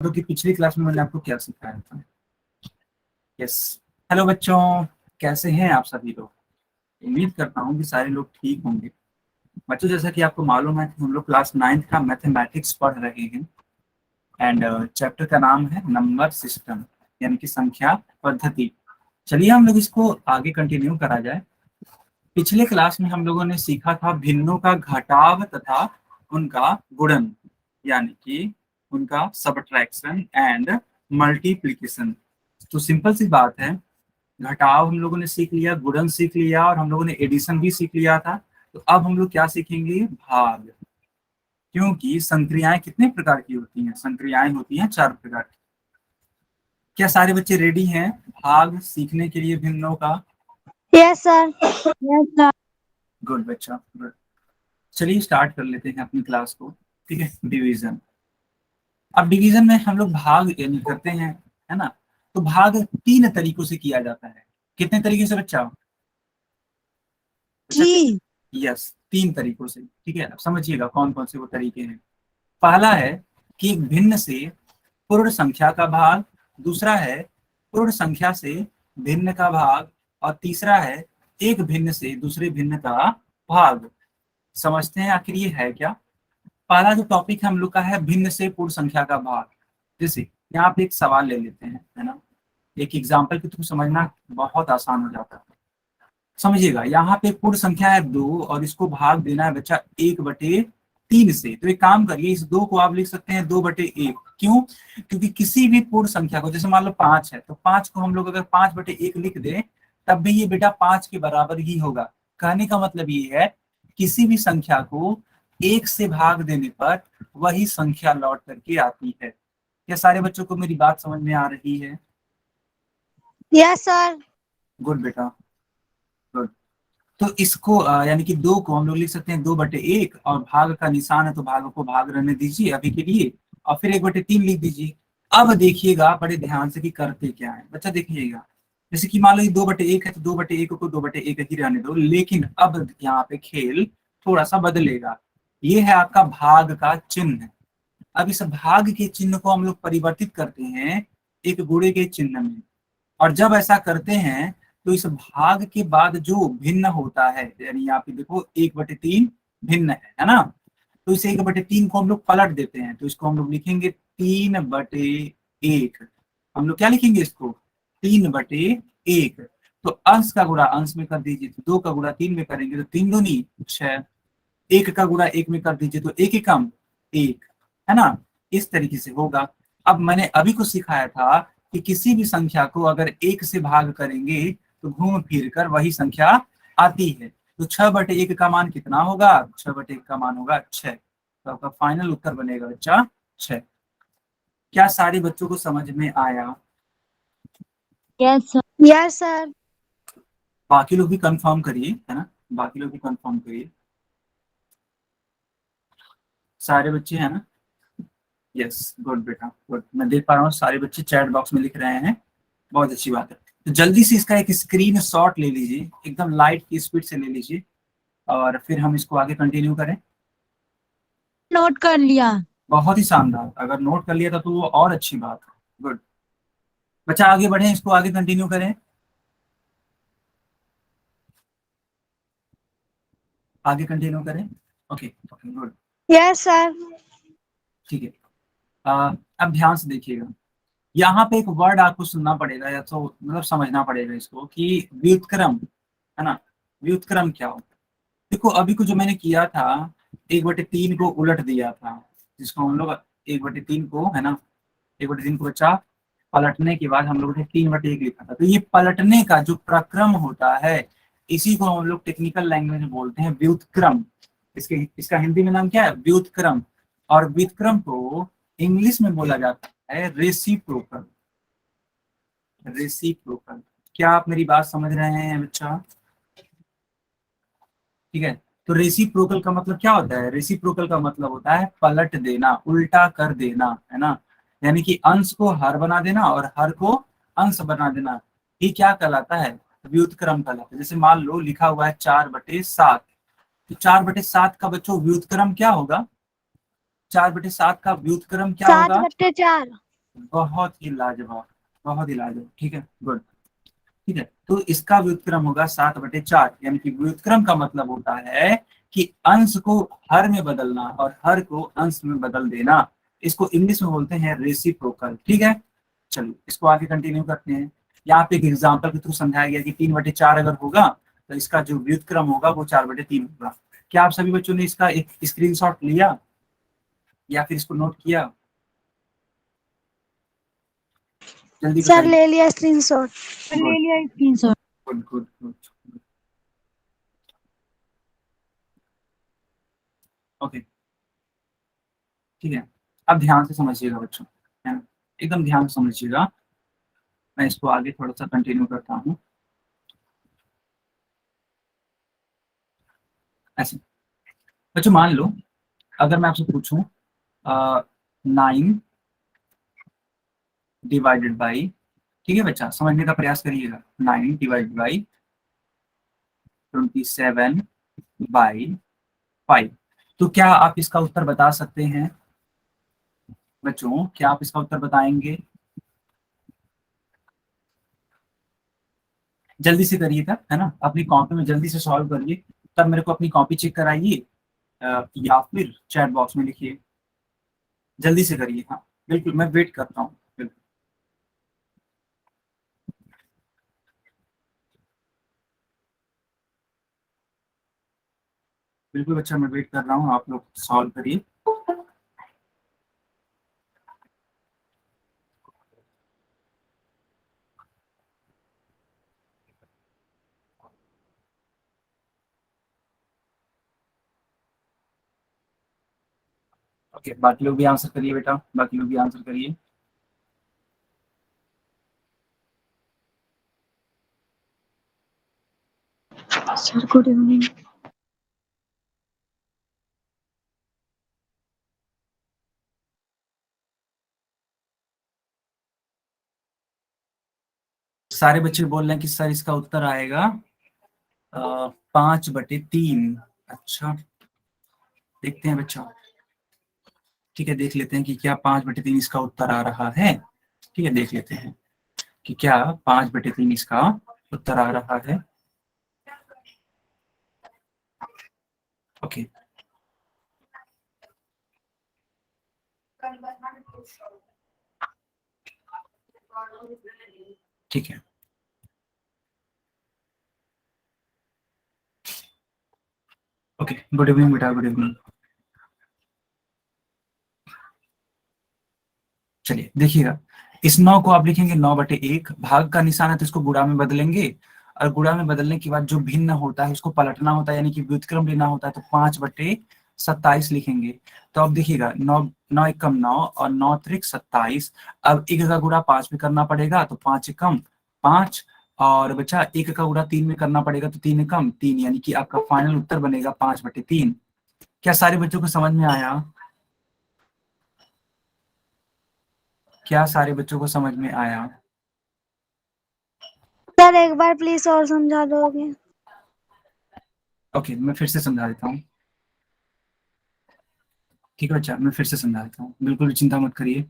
तो कि पिछली क्लास में मैंने आपको क्या सिखाया था। यस, हेलो बच्चों, कैसे हैं आप सभी लोग। उम्मीद करता हूँ कि सारे लोग ठीक होंगे। बच्चों, जैसा कि आपको मालूम है कि हम लोग क्लास 9th का मैथमेटिक्स पढ़ रहे हैं एंड चैप्टर का नाम है नंबर सिस्टम, यानी कि संख्या पद्धति। चलिए हम लोग इसको आगे कंटिन्यू करा जाए। पिछले क्लास में हम लोगों ने सीखा था भिन्नों का घटाव तथा उनका गुणन, यानी कि उनका सबट्रैक्शन एंड मल्टीप्लिकेशन। तो सिंपल सी बात है, घटाव हम लोगों ने सीख लिया, गुणन सीख लिया और हम लोगों ने एडिशन भी सीख लिया था। तो अब हम लोग क्या सीखेंगे, भाग। क्योंकि संक्रियाएं कितने प्रकार की होती हैं, संक्रियाएं होती हैं 4 प्रकार की। क्या सारे बच्चे रेडी हैं भाग सीखने के लिए भिन्नों का? Yes sir. Yes sir. Good बच्चा, गुड। चलिए स्टार्ट कर लेते हैं अपनी क्लास को। ठीक है, डिवीजन। अब डिवीजन में हम लोग भाग यानी करते हैं, है ना। तो भाग 3 तरीकों से किया जाता है। कितने तरीके से बच्चा? बच्चा जी। यस, 3 तरीकों से। ठीक है, अब समझिएगा कौन कौन से वो तरीके हैं। पहला है कि एक भिन्न से पूर्ण संख्या का भाग, दूसरा है पूर्ण संख्या से भिन्न का भाग, और तीसरा है एक भिन्न से दूसरे भिन्न का भाग। समझते हैं आखिर ये है क्या। पहला जो टॉपिक हम लोग का है भिन्न से पूर्ण संख्या का भाग। जैसे यहाँ पे एक सवाल ले लेते हैं, है ना। एक एग्जाम्पल के थ्रू समझना बहुत आसान हो जाता है। समझिएगा, यहाँ पे पूर्ण संख्या है 2 और इसको भाग देना है बच्चा 1/3 से। तो एक काम करिए, इस 2 को आप लिख सकते हैं 2/1। क्यों? क्योंकि किसी भी पूर्ण संख्या को, जैसे मान लो 5 है, तो 5 को हम लोग अगर 5/1 लिख दें तब भी ये बेटा 5 के बराबर ही होगा। कहने का मतलब ये है, किसी भी संख्या को 1 से भाग देने पर वही संख्या लौट करके आती है। क्या सारे बच्चों को मेरी बात समझ में आ रही है? Yes sir. गुड बेटा, गुड। तो इसको यानी कि 2 को हम लोग लिख सकते हैं 2/1, और भाग का निशान है तो भाग को भाग रहने दीजिए अभी के लिए, और फिर 1/3 लिख दीजिए। अब देखिएगा बड़े ध्यान से कि करते क्या है बच्चा, देखिएगा। जैसे कि मान लो ये 2/1 है तो 2/1 को 2/1 ही रहने दो, लेकिन अब यहाँ पे खेल थोड़ा सा बदलेगा। ये है आपका भाग का चिन्ह। अब इस भाग के चिन्ह को हम लोग परिवर्तित करते हैं एक गुणे के चिन्ह में। और जब ऐसा करते हैं तो इस भाग के बाद जो भिन्न होता है, यानी यहाँ पे देखो 1/3 भिन्न है ना। तो इसे 1/3 को हम लोग पलट देते हैं, तो इसको हम लोग लिखेंगे 3/1। हम लोग क्या लिखेंगे इसको, 3/1। तो अंश का गुणा अंश में कर दीजिए, तो 2 का गुणा 3 में करेंगे तो 3 दूनी 6। 1 का गुणा 1 में कर दीजिए तो 1 एकम 1, है ना। इस तरीके से होगा। अब मैंने अभी को सिखाया था कि किसी भी संख्या को अगर 1 से भाग करेंगे तो घूम फिर कर वही संख्या आती है। तो 6/1 का मान कितना होगा, 6/1 का मान होगा 6। तो आपका फाइनल उत्तर बनेगा बच्चा 6। क्या सारे बच्चों को समझ में आया? Yes sir. Yes sir. बाकी लोग भी कंफर्म करिए, है ना। बाकी लोग भी कंफर्म करिए। सारे बच्चे हैं ना? यस, गुड बेटा, गुड। मैं देख पा रहा हूँ सारे बच्चे चैट बॉक्स में लिख रहे हैं, बहुत अच्छी बात है। तो जल्दी से इसका एक स्क्रीन शॉट ले लीजिए, एकदम लाइट की स्पीड से ले लीजिए, और फिर हम इसको आगे कंटिन्यू करें। नोट कर लिया। बहुत ही शानदार, अगर नोट कर लिया था तो वो और अच्छी बात है। गुड बच्चा, आगे बढ़े, इसको आगे कंटिन्यू करें। आगे कंटिन्यू करें। Okay okay, good. Yes sir. ठीक है। अब ध्यान से देखिएगा, यहाँ पे एक वर्ड आपको सुनना पड़ेगा, या तो मतलब समझना पड़ेगा इसको कि व्युत्क्रम, है ना। व्युत्क्रम क्या होता है? देखो अभी को जो मैंने किया था, 1/3 को उलट दिया था, जिसको हम लोग 1/3 को, है ना, 1/3 को बचा पलटने के बाद हम लोगों ने 3/1 लिखा था। तो ये पलटने का जो प्रक्रम होता है, इसी को हम लोग टेक्निकल लैंग्वेज में बोलते हैं व्युत्क्रम। इसका हिंदी में नाम क्या है, व्युत्क्रम। और व्युत्क्रम को इंग्लिश में बोला जाता है रेसिप्रोकल। रेसिप्रोकल। क्या आप मेरी बात समझ रहे हैं बच्चा? ठीक है। तो रेसिप्रोकल का मतलब क्या होता है, रेसिप्रोकल का मतलब होता है पलट देना, उल्टा कर देना, है ना। यानी कि अंश को हर बना देना और हर को अंश बना देना, ये क्या कहलाता है, व्युत्क्रम कहलाता है। जैसे मान लो लिखा हुआ है 4/7, तो 4/7 का बच्चों व्युत्क्रम क्या होगा, 4/7 का व्युत्क्रम क्या होगा, 7/4। बहुत ही लाजवाब, बहुत ही लाजवाब, ठीक है, गुड। ठीक है, तो इसका व्युत्क्रम होगा 7/4, यानी कि व्युत्क्रम का मतलब होता है कि अंश को हर में बदलना और हर को अंश में बदल देना। इसको इंग्लिश में बोलते हैं रेसिप्रोकल। ठीक है, चलिए इसको आगे कंटिन्यू करते हैं। यहाँ पे एक एग्जाम्पल के थ्रू समझाया गया कि 3/4 अगर होगा तो इसका जो व्युत्क्रम होगा वो 4/3 होगा। क्या आप सभी बच्चों ने इसका एक स्क्रीनशॉट लिया या फिर इसको नोट किया? जल्दी सर बताइए। ले लिया स्क्रीनशॉट। गुड, ले लिया screenshot. Good, good, good. Okay, ठीक है, अब ध्यान से समझिएगा बच्चों, है ना? एकदम ध्यान से समझिएगा। मैं इसको आगे थोड़ा सा कंटिन्यू करता हूँ ऐसे। बच्चों मान लो अगर मैं आपसे पूछूं 9 / ठीक है बच्चा, समझने का प्रयास करिएगा। 9 / 27/5। तो क्या आप इसका उत्तर बता सकते हैं बच्चों? क्या आप इसका उत्तर बताएंगे? जल्दी से करिएगा, है ना, अपनी कॉपी में जल्दी से सॉल्व करिए। तब मेरे को अपनी कॉपी चेक कराइए, या फिर चैट बॉक्स में लिखिए। जल्दी से करिए, हाँ बिल्कुल, मैं वेट करता हूँ, बिल्कुल। बिल्कुल बच्चा, मैं वेट कर रहा हूँ, आप लोग सॉल्व करिए। ओके, बाकी लोग भी आंसर करिए बेटा, बाकी लोग भी आंसर करिए। Sir good evening. सारे बच्चे बोल रहे हैं कि सर इसका उत्तर आएगा 5/3। अच्छा, देखते हैं बच्चा। ठीक है, देख लेते हैं कि क्या 5/3 इसका उत्तर आ रहा है। ठीक है, देख लेते हैं कि क्या 5/3 इसका उत्तर आ रहा है। ओके, ठीक है। ओके, गुड इवनिंग बेटा, गुड इवनिंग। चलिए देखिएगा, इस 9 को आप लिखेंगे 9/1, भाग का निशान है तो इसको गुणा में बदलेंगे, और गुणा में बदलने के बाद जो भिन्न होता है उसको पलटना होता है, यानी कि व्युत्क्रम लेना होता है, तो 5/27 लिखेंगे। तो अब देखिएगा, 9 9 × 9 और 9 × 27। अब 1 का गुणा 5 में करना पड़ेगा, तो 5 × 5। और बच्चा 1 का गुणा 3 में करना पड़ेगा, तो 3 × 3, यानी कि आपका फाइनल उत्तर बनेगा 5/3। क्या सारे बच्चों को समझ में आया? क्या सारे बच्चों को समझ में आया? सर एक बार प्लीज और समझा दोगे? ओके, मैं फिर से समझा देता हूँ। ठीक है बच्चा, मैं फिर से समझा देता हूँ, बिल्कुल भी चिंता मत करिए।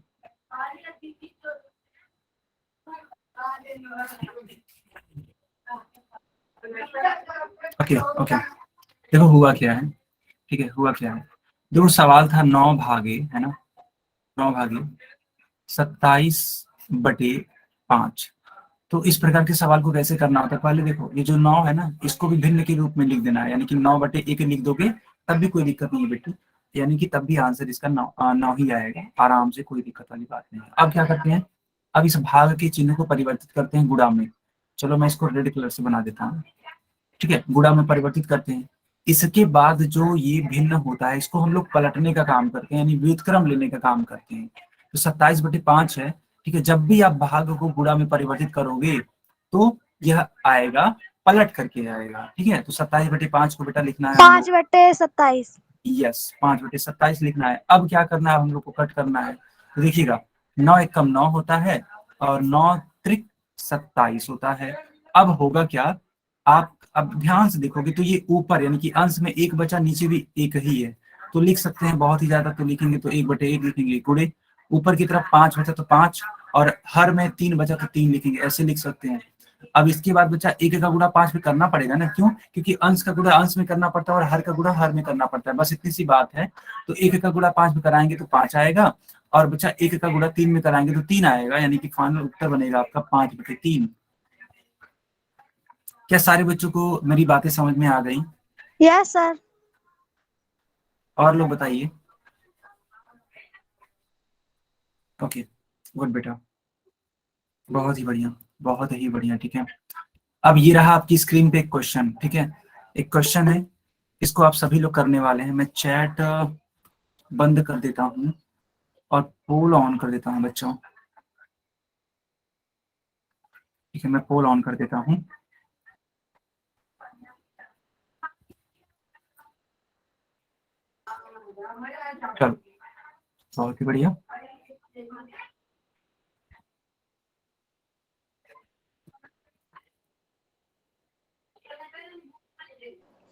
ओके, ओके, देखो हुआ क्या है। ठीक है, हुआ क्या है, देखो सवाल था 9 भागे, है ना, 9 भागे 27/5। तो इस प्रकार के सवाल को कैसे करना होता है, पहले देखो ये जो 9 है ना, इसको भी भिन्न के रूप में लिख देना है, यानी कि 9/1 लिख दोगे तब भी कोई दिक्कत नहीं है बेटी, यानी कि तब भी आंसर इसका 9 ही आएगा, आराम से, कोई दिक्कत वाली बात नहीं है। अब क्या करते हैं, अब इस भाग के चिन्ह को परिवर्तित करते हैं गुणा में। चलो मैं इसको रेड कलर से बना देता हूँ। ठीक है, गुणा में परिवर्तित करते हैं। इसके बाद जो ये भिन्न होता है इसको हम लोग पलटने का काम करते हैं, यानी व्युत्क्रम लेने का काम करते हैं। तो 27/5 है। ठीक है, जब भी आप भाग को गुणा में परिवर्तित करोगे तो यह आएगा, पलट करके आएगा। ठीक है, तो 27/5 को बेटा लिखना है हम लोग, 5/27। यस 5/27 लिखना है। अब क्या करना है, हम लोग को कट करना है। तो देखिएगा, 9 × 1 = 9 होता है, और 9 × 3 = 27 होता है। अब होगा क्या, आप अब ध्यान से देखोगे तो ये ऊपर, यानी कि अंश में एक बचा, नीचे भी एक ही है, तो लिख सकते हैं, बहुत ही ज्यादा तो लिखेंगे तो 1/1 लिखेंगे गुणे, ऊपर की तरफ 5 बचा तो 5, और हर में 3 बचा तो 3 लिखेंगे, ऐसे लिख सकते हैं। अब इसके बाद बच्चा एक का गुणा 5 में करना पड़ेगा ना, क्यों? क्योंकि अंश का गुणा अंश में करना पड़ता है और हर का गुणा हर में करना पड़ता है, बस इतनी सी बात है। तो 1 का गुणा 5 में कराएंगे तो 5 आएगा, और बच्चा 1 का गुणा 3 में कराएंगे तो 3 आएगा, यानी कि फाइनल उत्तर बनेगा आपका 5/3। क्या सारे बच्चों को मेरी बातें समझ में आ गई? Yes sir. और लोग बताइए। ओके, गुड बेटा, बहुत ही बढ़िया, बहुत ही बढ़िया। ठीक है, अब ये रहा आपकी स्क्रीन पे एक क्वेश्चन। ठीक है, एक क्वेश्चन है, इसको आप सभी लोग करने वाले हैं। मैं चैट बंद कर देता हूँ और पोल ऑन कर देता हूँ बच्चों। ठीक है, मैं पोल ऑन कर देता हूँ। चलो, बहुत ही बढ़िया।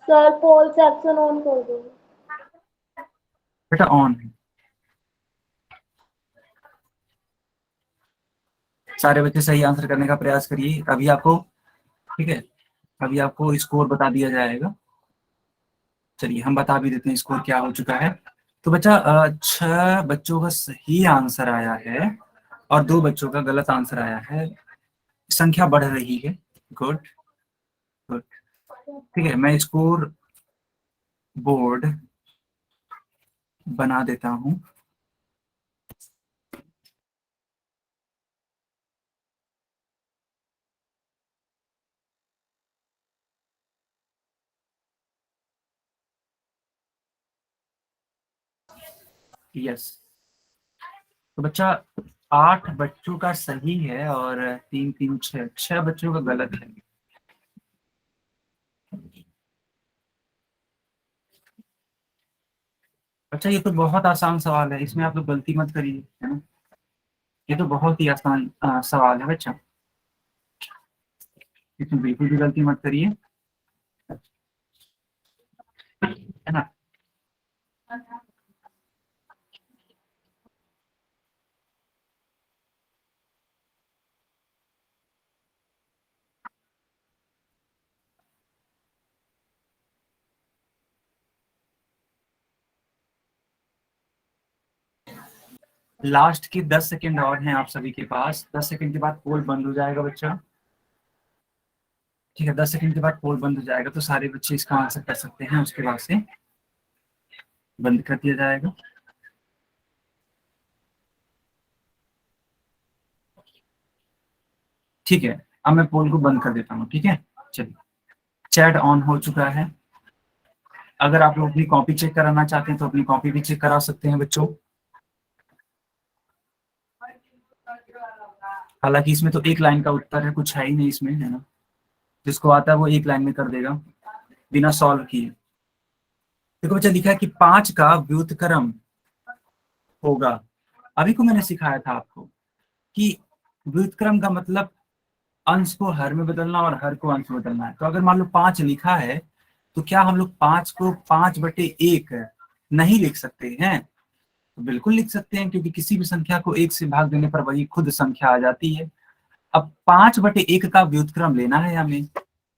सर पोल सेक्शन ऑन कर दो। बेटा ऑन है। सारे बच्चे सही आंसर करने का प्रयास करिए। अभी आपको, ठीक है, अभी आपको स्कोर बता दिया जाएगा। चलिए हम बता भी देते हैं स्कोर क्या हो चुका है। तो बच्चा 6 बच्चों का सही आंसर आया है और 2 बच्चों का गलत आंसर आया है। संख्या बढ़ रही है। Good, good. ठीक है, मैं स्कोर बोर्ड बना देता हूँ। यस, तो बच्चा 8 बच्चों का सही है और 3 3 6 बच्चों का गलत है। अच्छा, ये तो बहुत आसान सवाल है, इसमें आप लोग गलती मत करिए, है ना। ये तो बहुत ही आसान सवाल है बच्चा, इसमें बिल्कुल भी गलती मत करिए, है ना। लास्ट के 10 सेकेंड और हैं आप सभी के पास। 10 सेकेंड के बाद पोल बंद हो जाएगा बच्चा। ठीक है, 10 सेकेंड के बाद पोल बंद हो जाएगा, तो सारे बच्चे इसका आंसर कर सकते हैं, उसके बाद से बंद कर दिया जाएगा। ठीक है, अब मैं पोल को बंद कर देता हूँ। ठीक है, चलिए, चैट ऑन हो चुका है। अगर आप लोग अपनी कॉपी चेक कराना चाहते हैं तो अपनी कॉपी भी चेक करा सकते हैं बच्चों। हालांकि इसमें तो एक लाइन का उत्तर है, कुछ है ही नहीं इसमें, है ना। जिसको आता है वो एक लाइन में कर देगा बिना सॉल्व किए। देखो बच्चा, लिखा है कि 5 का व्युत्क्रम होगा। अभी को मैंने सिखाया था आपको कि व्युत्क्रम का मतलब अंश को हर में बदलना और हर को अंश में बदलना है। तो अगर मान लो 5 लिखा है, तो क्या हम लोग 5 को 5/1 नहीं लिख सकते हैं? तो बिल्कुल लिख सकते हैं, क्योंकि किसी भी संख्या को 1 से भाग देने पर वही खुद संख्या आ जाती है। अब 5/1 का व्युत्क्रम लेना है हमें,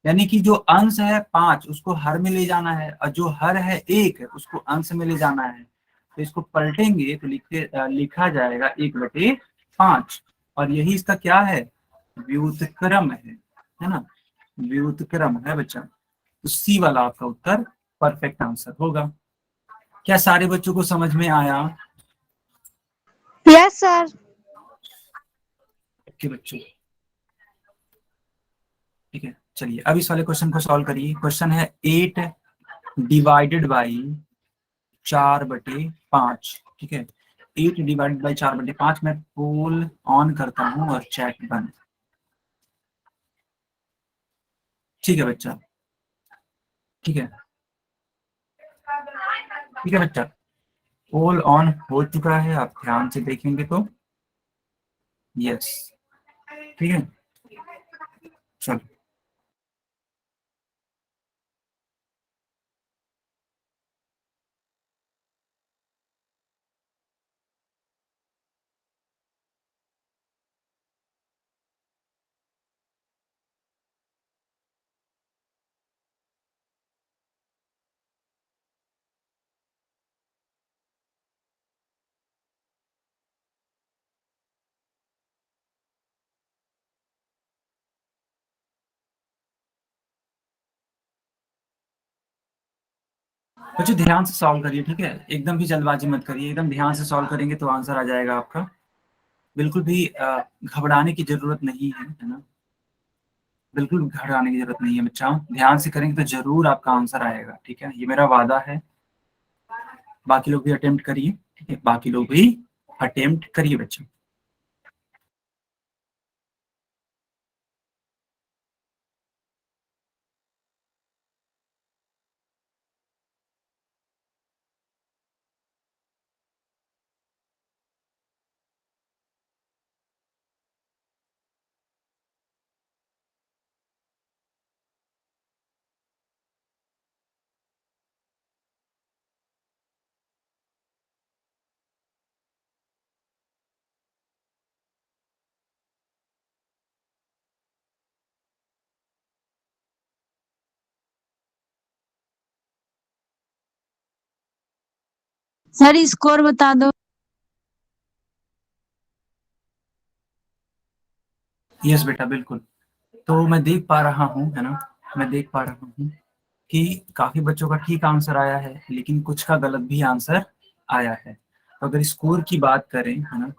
यानी कि जो अंश है 5 उसको हर में ले जाना है, और जो हर है 1 उसको अंश में ले जाना है। तो इसको पलटेंगे तो लिखा जाएगा 1/5, और यही इसका क्या है, व्युत्क्रम है ना। व्युत्क्रम है बच्चा, तो सी वाला आपका उत्तर परफेक्ट आंसर होगा। क्या सारे बच्चों को समझ में आया? Yes sir. कि बच्चों, ठीक है, चलिए अब इस वाले क्वेश्चन को सॉल्व करिए। क्वेश्चन है 8 डिवाइडेड बाई 4/5। ठीक है, 8 डिवाइडेड बाई 4/5। मैं पोल ऑन करता हूँ और चैट बंद। ठीक है बच्चा, ठीक है, ठीक है बच्चा, पोल ऑन हो चुका है, आप ध्यान से देखेंगे तो। यस, ठीक है, चलो। बच्चों ध्यान से सॉल्व करिए, ठीक है, एकदम भी जल्दबाजी मत करिए, एकदम ध्यान से सॉल्व करेंगे तो आंसर आ जाएगा आपका। बिल्कुल भी घबराने की जरूरत नहीं है ना, बिल्कुल घबराने की जरूरत नहीं है बच्चा, ध्यान से करेंगे तो जरूर आपका आंसर आएगा, ठीक है, ये मेरा वादा है। बाकी लोग भी अटेम्प्ट करिए, ठीक है, बाकी लोग भी अटेम्प्ट करिए बच्चों। सर स्कोर बता दो। यस बेटा बिल्कुल। तो मैं देख पा रहा हूँ, है ना, मैं देख पा रहा हूँ कि काफी बच्चों का ठीक आंसर आया है, लेकिन कुछ का गलत भी आंसर आया है। तो अगर स्कोर की बात करें, है ना,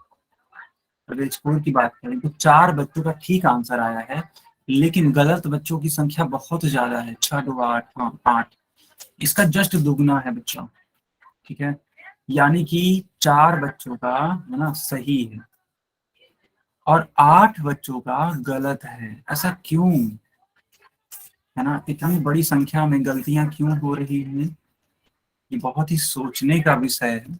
अगर स्कोर की बात करें तो 4 बच्चों का ठीक आंसर आया है, लेकिन गलत बच्चों की संख्या बहुत ज्यादा है, 6 2 8, हाँ 8। इसका जस्ट दुगना है बच्चों, ठीक है, यानी कि 4 बच्चों का, है ना, सही है और 8 बच्चों का गलत है। ऐसा क्यों, है ना, इतनी बड़ी संख्या में गलतियां क्यों हो रही हैं, ये बहुत ही सोचने का विषय है।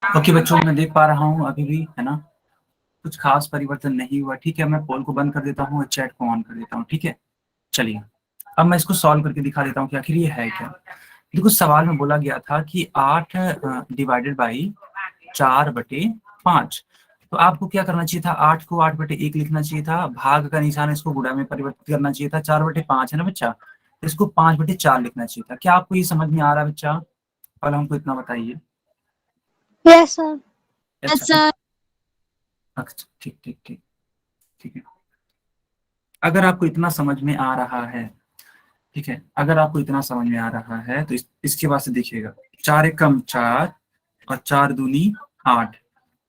ओके बच्चों, मैं देख पा रहा हूँ अभी भी, है ना, कुछ खास परिवर्तन नहीं हुआ, ठीक है, मैं पोल को बंद कर देता हूँ और चैट को ऑन कर देता हूँ, ठीक है। चलिए, अब मैं इसको सॉल्व करके दिखा देता हूँ कि आखिर ये है क्या। देखो सवाल में बोला गया था कि 8 डिवाइडेड बाई 4/5। तो आपको क्या करना चाहिए था, 8 को 8/1 लिखना चाहिए था, भाग का निशान इसको गुणा में परिवर्तित करना चाहिए था, 4/5 है ना बच्चा, तो इसको 5/4 लिखना चाहिए था। क्या आपको ये समझ में आ रहा है बच्चा? पहले हमको इतना बताइए। Yes sir. अच्छा सर अच्छा, ठीक ठीक ठीक, ठीक है। अगर आपको इतना समझ में आ रहा है, ठीक है, अगर आपको इतना समझ में आ रहा है तो इसके बाद से देखिएगा, 4 × 1 = 4 और 4 दूनी 8,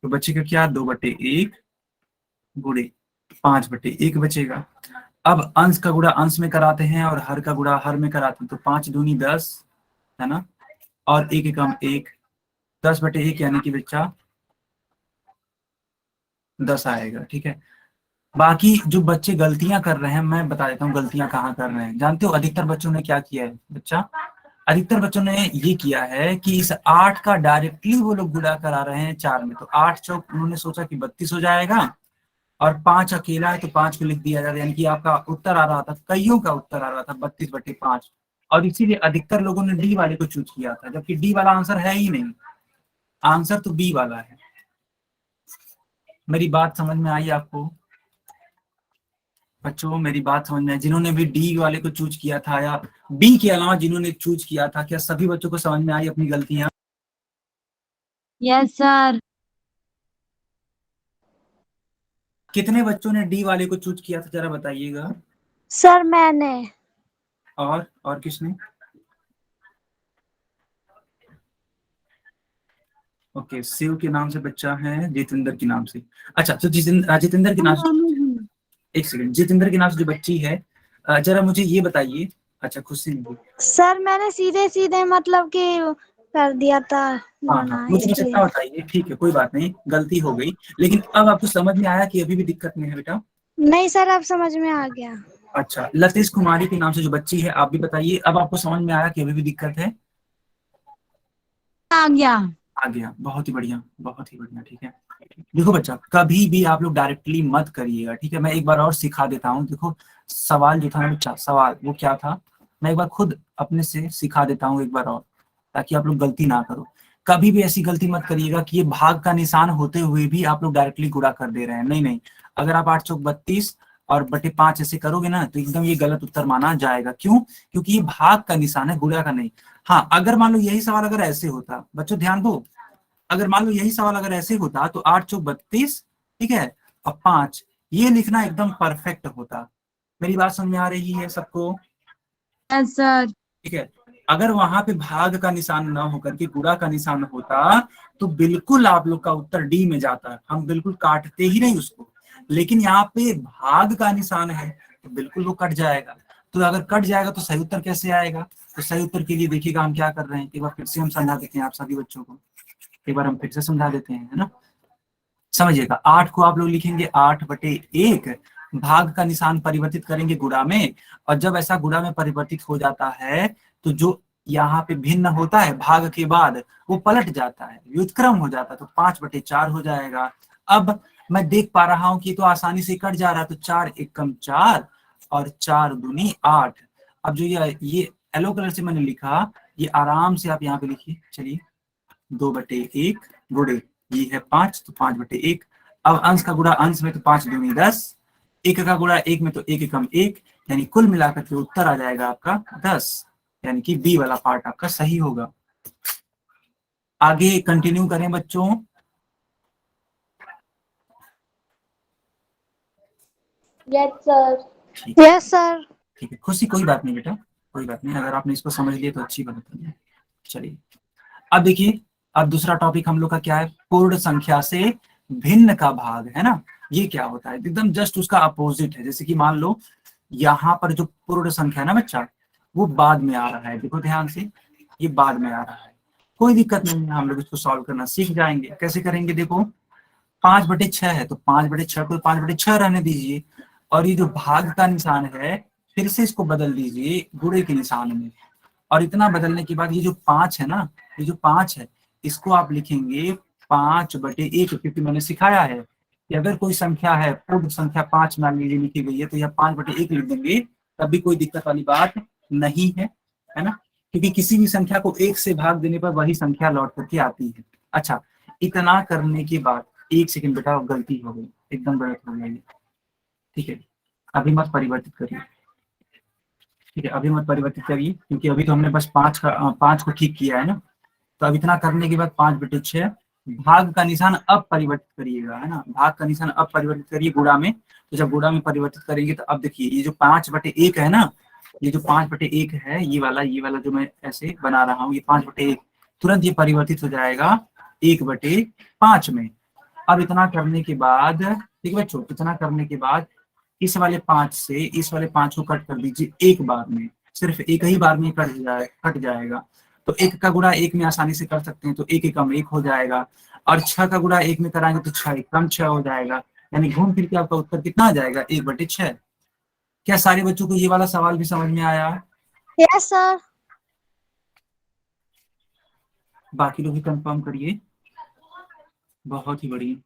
तो बचेगा क्या, 2/1 गुणे 5/1 बचेगा। अब अंश का गुणा अंश में कराते हैं और हर का गुणा हर में कराते हैं, तो 5 दूनी 10, है ना, और 1 × 1 10/1, यानी कि बच्चा 10 आएगा, ठीक है। बाकी जो बच्चे गलतियां कर रहे हैं, मैं बता देता हूँ गलतियां कहाँ कर रहे हैं। जानते हो अधिकतर बच्चों ने क्या किया है बच्चा, अधिकतर बच्चों ने ये किया है कि इस 8 का डायरेक्टली वो लोग गुणा करा रहे हैं 4 में। तो 8 चौक उन्होंने सोचा कि 32 हो जाएगा, और 5 अकेला है तो 5 को लिख दिया जाता है, यानी कि आपका उत्तर आ रहा था, कईयों का उत्तर आ रहा था 32/5। और इसीलिए अधिकतर लोगों ने डी वाले को चूज किया था, जबकि डी वाला आंसर है ही नहीं, आंसर तो बी वाला है। मेरी बात समझ में आई आपको बच्चों? मेरी बात समझ में आई? जिन्होंने भी डी वाले को चूज किया था या बी के अलावा जिन्होंने चूज किया था, क्या सभी बच्चों को समझ में आई अपनी गलतियां? Yes sir. कितने बच्चों ने डी वाले को चूज किया था, जरा बताइएगा। सर मैंने। और किसने? ओके, शिव के नाम से बच्चा है, जितेंद्र के नाम से। अच्छा, तो जितेंद्र के नाम से, एक सेकंड, जितेंद्र के नाम से जो बच्ची है, जरा मुझे ये बताइए। अच्छा, खुशी नहीं। सर मैंने सीधे सीधे मतलब कि कर दिया था हाँ मना, मुझे बस इसलिए। इतना बताइए, ठीक है कोई बात नहीं, गलती हो गई, लेकिन अब आपको समझ में आया कि अभी भी दिक्कत नहीं है बेटा? नहीं सर, अब समझ में आ गया। अच्छा, लतीश कुमारी के नाम से जो बच्ची है, आप भी बताइए, अब आपको समझ में आया कि अभी भी दिक्कत है? आ गया। आ गया, बहुत ही बढ़िया, बहुत ही बढ़िया। ठीक है, देखो बच्चा, कभी भी आप लोग डायरेक्टली मत करिएगा, ठीक है? मैं एक बार और सिखा देता हूँ। देखो, सवाल जो था ना बच्चा, सवाल वो क्या था, मैं एक बार खुद अपने से सिखा देता हूँ एक बार और, ताकि आप लोग गलती ना करो। कभी भी ऐसी गलती मत करिएगा कि ये भाग का निशान होते हुए भी आप लोग डायरेक्टली गुणा कर दे रहे हैं। नहीं नहीं, अगर आप 8 चौक 32 और बटे 5 ऐसे करोगे ना, तो एकदम ये गलत उत्तर माना जाएगा। क्यों? क्योंकि ये भाग का निशान है, गुणा का नहीं। हाँ, अगर मान लो यही सवाल अगर ऐसे होता, बच्चों ध्यान दो, अगर मान लो यही सवाल अगर ऐसे होता तो 8 चौक 32, ठीक है, और 5, ये लिखना एकदम परफेक्ट होता। मेरी बात समझ में आ रही है सबको? Yes sir. ठीक है, अगर वहां पे भाग का निशान ना होकर के गुणा का निशान होता, तो बिल्कुल आप लोग का उत्तर डी में जाता, हम बिल्कुल काटते ही नहीं उसको। लेकिन यहाँ पे भाग का निशान है, तो बिल्कुल वो कट जाएगा। तो अगर कट जाएगा तो सही उत्तर कैसे आएगा? तो सही उत्तर के लिए देखिएगा हम क्या कर रहे हैं, एक बार फिर से हम समझा देते हैं आप सभी बच्चों को, एक बार हम फिर से समझा देते हैं, है ना? समझिएगा, 8 को आप लोग लिखेंगे 8/1, भाग का निशान परिवर्तित करेंगे गुणा में, और जब ऐसा गुणा में परिवर्तित हो जाता है, तो जो यहाँ पे भिन्न होता है भाग के बाद, वो पलट जाता है, व्युत्क्रम हो जाता है, तो 5/4 हो जाएगा। अब मैं देख पा रहा हूँ कि तो आसानी से कट जा रहा है, तो 4 एकम 4 और 4 दूनी 8। अब जो ये येलो कलर से मैंने लिखा, ये आराम से आप यहाँ पे लिखिए, चलिए, 2/1 गुणे, ये है 5, तो 5/1। अब अंश का गुणा अंश में, तो 5 दूनी 10, एक का गुणा एक में, तो एक एकम 1, यानी कुल मिलाकर के उत्तर आ जाएगा आपका 10, यानी कि बी वाला पार्ट आपका सही होगा। आगे कंटिन्यू करें बच्चों? Yes sir. ठीक है, यस सर। ठीक है खुशी, कोई बात नहीं बेटा, कोई बात नहीं, अगर आपने इसको समझ लिया तो अच्छी बात है। चलिए, अब देखिए, अब दूसरा टॉपिक हम लोग का क्या है, पूर्ण संख्या से भिन्न का भाग, है ना? ये क्या होता है? एकदम जस्ट उसका अपोजिट है। जैसे कि मान लो यहाँ पर जो पूर्ण संख्या है ना बच्चा, वो बाद में आ रहा है, देखो ध्यान से, ये बाद में आ रहा है, कोई दिक्कत नहीं है, हम लोग इसको सॉल्व करना सीख जाएंगे। कैसे करेंगे? देखो, 5/6 है, तो 5/6 को 5/6 रहने दीजिए, और ये जो भाग का निशान है, फिर से इसको बदल दीजिए गुणे के निशान में, और इतना बदलने के बाद ये जो 5 है ना, ये जो 5 है, इसको आप लिखेंगे 5/1, क्योंकि मैंने सिखाया है कि अगर कोई संख्या है, पूर्ण संख्या 5 मान लीजिए लिखी गई है, तो यह 5/1 लिख देंगे, तब भी कोई दिक्कत वाली बात नहीं है ना? क्योंकि किसी भी संख्या को 1 से भाग देने पर वही संख्या लौट करके आती है। अच्छा, इतना करने के बाद, एक सेकंड बेटा, गलती हो गई, एकदम गलत हो गई, ठीक है, अभी मत परिवर्तित करिए, ठीक है, अभी मत परिवर्तित करिए, क्योंकि अभी तो हमने बस 5 को ठीक किया है ना। तो अब इतना करने के बाद 5/6, भाग का निशान अब परिवर्तित करिएगा, है ना? भाग का निशान अब परिवर्तित करिए गुणा में। तो जब गुणा में परिवर्तित करेंगे, तो अब देखिए, ये जो 5/1 है ना, ये जो 5/1 है, ये वाला जो मैं ऐसे बना रहा हूँ, ये 5/1 तुरंत ये परिवर्तित हो जाएगा 1/5 में। अब इतना करने के बाद, ठीक है बच्चों, इतना करने के बाद इस वाले 5 से इस वाले 5 को कट कर दीजिए एक बार में, सिर्फ एक ही बार में कट जाएगा। तो 1 का गुणा 1 में आसानी से कर सकते हैं, तो 1 एकम 1 हो जाएगा, और 6 का गुणा 1 में कराएंगे तो 6 एकम 6 हो जाएगा, यानी घूम फिर के आपका उत्तर कितना आ जाएगा? 1/6। क्या सारे बच्चों को ये वाला सवाल भी समझ में आया? Yes sir. बाकी लोग भी कंफर्म करिए। बहुत ही बढ़िया।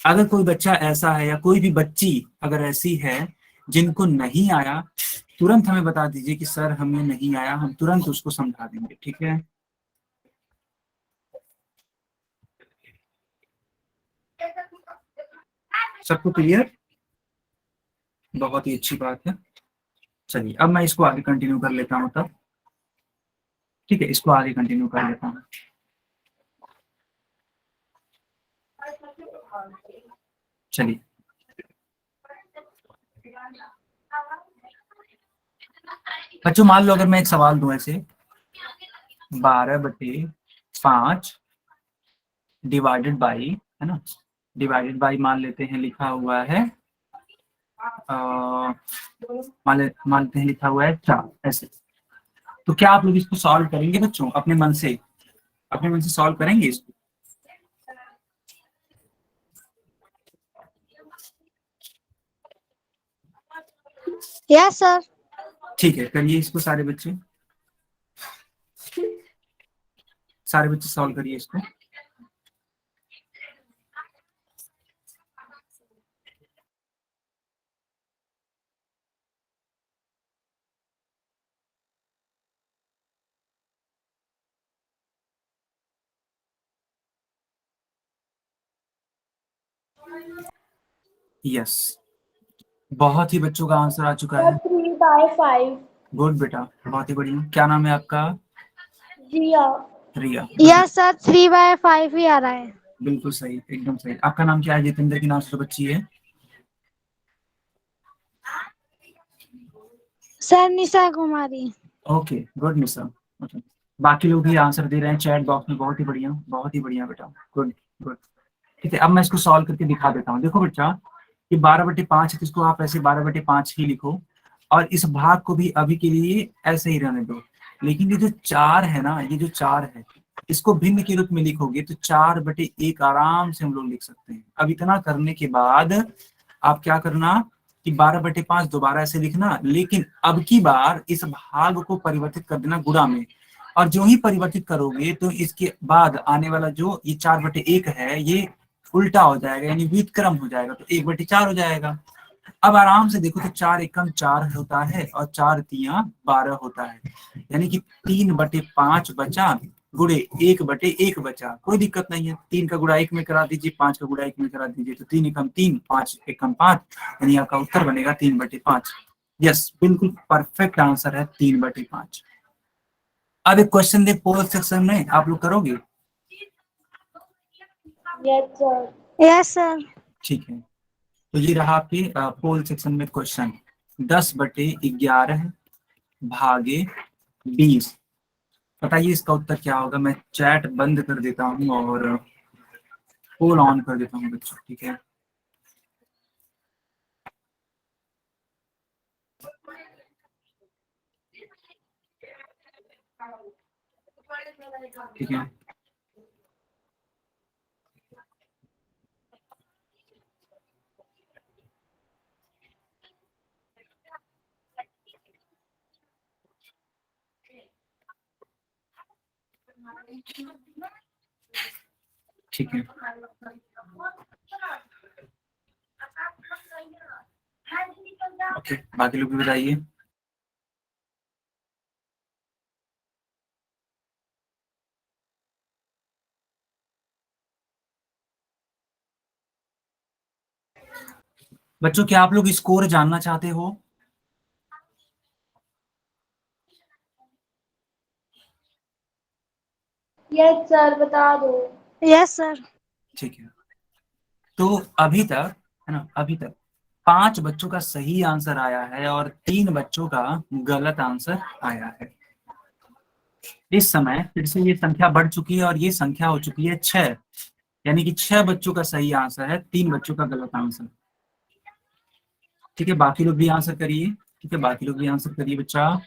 अगर कोई बच्चा ऐसा है या कोई भी बच्ची अगर ऐसी है जिनको नहीं आया, तुरंत हमें बता दीजिए कि सर हमें नहीं आया, हम तुरंत उसको समझा देंगे, ठीक है। सबको क्लियर? बहुत ही अच्छी बात है। चलिए अब मैं इसको आगे कंटिन्यू कर लेता हूँ तब। ठीक है, इसको आगे कंटिन्यू कर लेता हूँ। चलिए, बच्चों मान लो अगर मैं एक सवाल दूं ऐसे, 12/5 डिवाइडेड बाई, है ना, डिवाइडेड बाई मान लेते हैं लिखा हुआ है, मान लेते हैं लिखा हुआ है 4 ऐसे। तो क्या आप लोग इसको सॉल्व करेंगे बच्चों अपने मन से? अपने मन से सॉल्व करेंगे इसको? Yes, sir. ठीक है, करिए इसको सारे बच्चे, सारे बच्चे सॉल्व करिए इसको। यस, बहुत ही बच्चों का आंसर आ चुका Sir, है। 3/5. गुड बेटा, बहुत ही बढ़िया। क्या नाम है आपका? Jia. रिया। Yes, sir. 3/5 ही आ रहा है. बिल्कुल सही, एकदम सही। आपका नाम क्या है? जितेंद्र के नाम से तो बच्ची है। Sir, Nisha Kumari. Okay, good निशा। ओके, बाकी लोग भी आंसर दे रहे हैं चैट बॉक्स में। बहुत ही बढ़िया, बहुत ही बढ़िया बेटा, गुड गुड। ठीक है, अब मैं इसको सॉल्व करके दिखा देता हूँ। देखो बच्चा, ये 12/5 है, तो इसको आप ऐसे 12/5 ही लिखो, और इस भाग को भी अभी के लिए ऐसे ही रहने दो। लेकिन ये जो 4 है ना, ये जो 4 है, इसको भिन्न के रूप में लिखोगे तो 4/1 आराम से हम लोग लिख सकते हैं। अब इतना करने के बाद आप क्या करना कि 12/5 दोबारा ऐसे लिखना, लेकिन अब की बार इस भाग को परिवर्तित कर देना गुणा में। और जो ही परिवर्तित करोगे तो इसके बाद आने वाला जो ये 4/1 है, ये उल्टा हो जाएगा, यानी व्युत्क्रम हो जाएगा, तो 1/4 हो जाएगा। अब आराम से देखो तो 4 एकम 4 होता है और 4 तिया 12 होता है, यानी कि 3/5 बचा, गुड़े 1/1 बचा। कोई दिक्कत नहीं है, 3 का गुणा 1 में करा दीजिए, 5 का गुणा 1 में करा दीजिए, तो 3 एकम 3, 5 एकम 5, यानी आपका उत्तर बनेगा 3/5। यस, बिल्कुल परफेक्ट आंसर है 3/5। अब एक क्वेश्चन दे पोल सेक्शन में, आप लोग करोगे? Yes, sir. Yes, sir. ठीक है, तो ये रहा आपके पोल सेक्शन में क्वेश्चन। 10/11 भागे 20, बताइए इसका उत्तर क्या होगा। मैं चैट बंद कर देता हूँ और पोल ऑन कर देता हूँ बच्चों, ठीक है। ठीक है, ठीक है। ओके, बाकी लोग भी बताइए। बच्चों क्या आप लोग स्कोर जानना चाहते हो? Yes, sir. बता दो. Yes, sir. ठीक है, तो अभी तक, है ना, अभी तक 5 बच्चों का सही आंसर आया है और 3 बच्चों का गलत आंसर आया है। इस समय फिर से ये संख्या बढ़ चुकी है और ये संख्या हो चुकी है 6, यानी कि 6 बच्चों का सही आंसर है, 3 बच्चों का गलत आंसर। ठीक है, बाकी लोग भी आंसर करिए। ठीक है, बाकी लोग भी आंसर करिए बच्चा।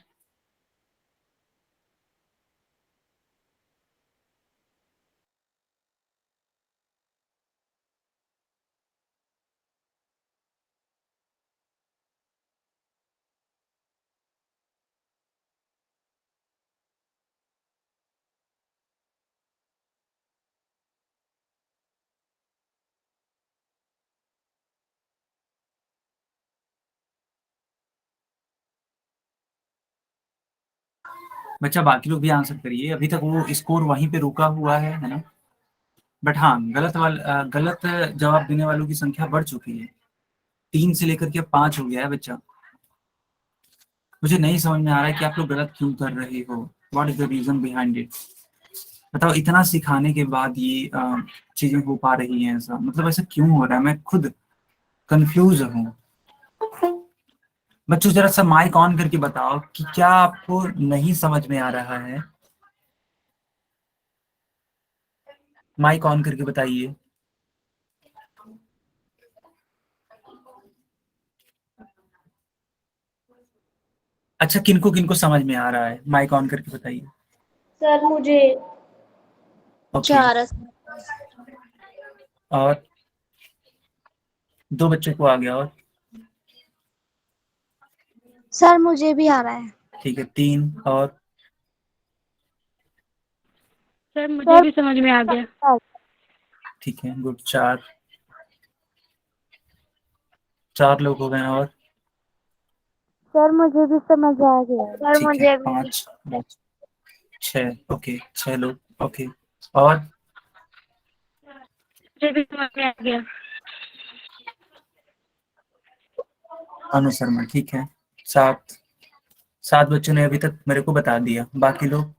बच्चा बाकी लोग भी आंसर करिए, अभी तक वो स्कोर वहीं पे रुका हुआ है ना। बट हाँ, गलत जवाब देने वालों की संख्या बढ़ चुकी है, 3 से लेकर के 5 हो गया है बच्चा। मुझे नहीं समझ में आ रहा है कि आप लोग गलत क्यों कर रहे हो, what is the reason behind it. बताओ, इतना सिखाने के बाद ये चीजें हो पा रही हैं, ऐसा मतलब ऐसा क्यों हो रहा है, मैं खुद कंफ्यूज हूँ। बच्चों जरा सा माइक ऑन करके बताओ कि क्या आपको नहीं समझ में आ रहा है, माइक ऑन करके बताइए। अच्छा, किनको किनको समझ में आ रहा है, माइक ऑन करके बताइए। सर मुझे ओके, चार और 2 बच्चों को आ गया, और सर मुझे भी आ रहा है। ठीक है 3, और सर मुझे भी समझ में आ गया। ठीक है गुड, 4 लोग हो गए, और सर मुझे भी समझ आ गया। सर ठीक है मुझे भी। 5, 6, ओके 6 लोग, ओके। और मुझे भी समझ में आ गया। अनुशर्मा, ठीक है 7 बच्चों ने अभी तक मेरे को बता दिया, बाकी लोग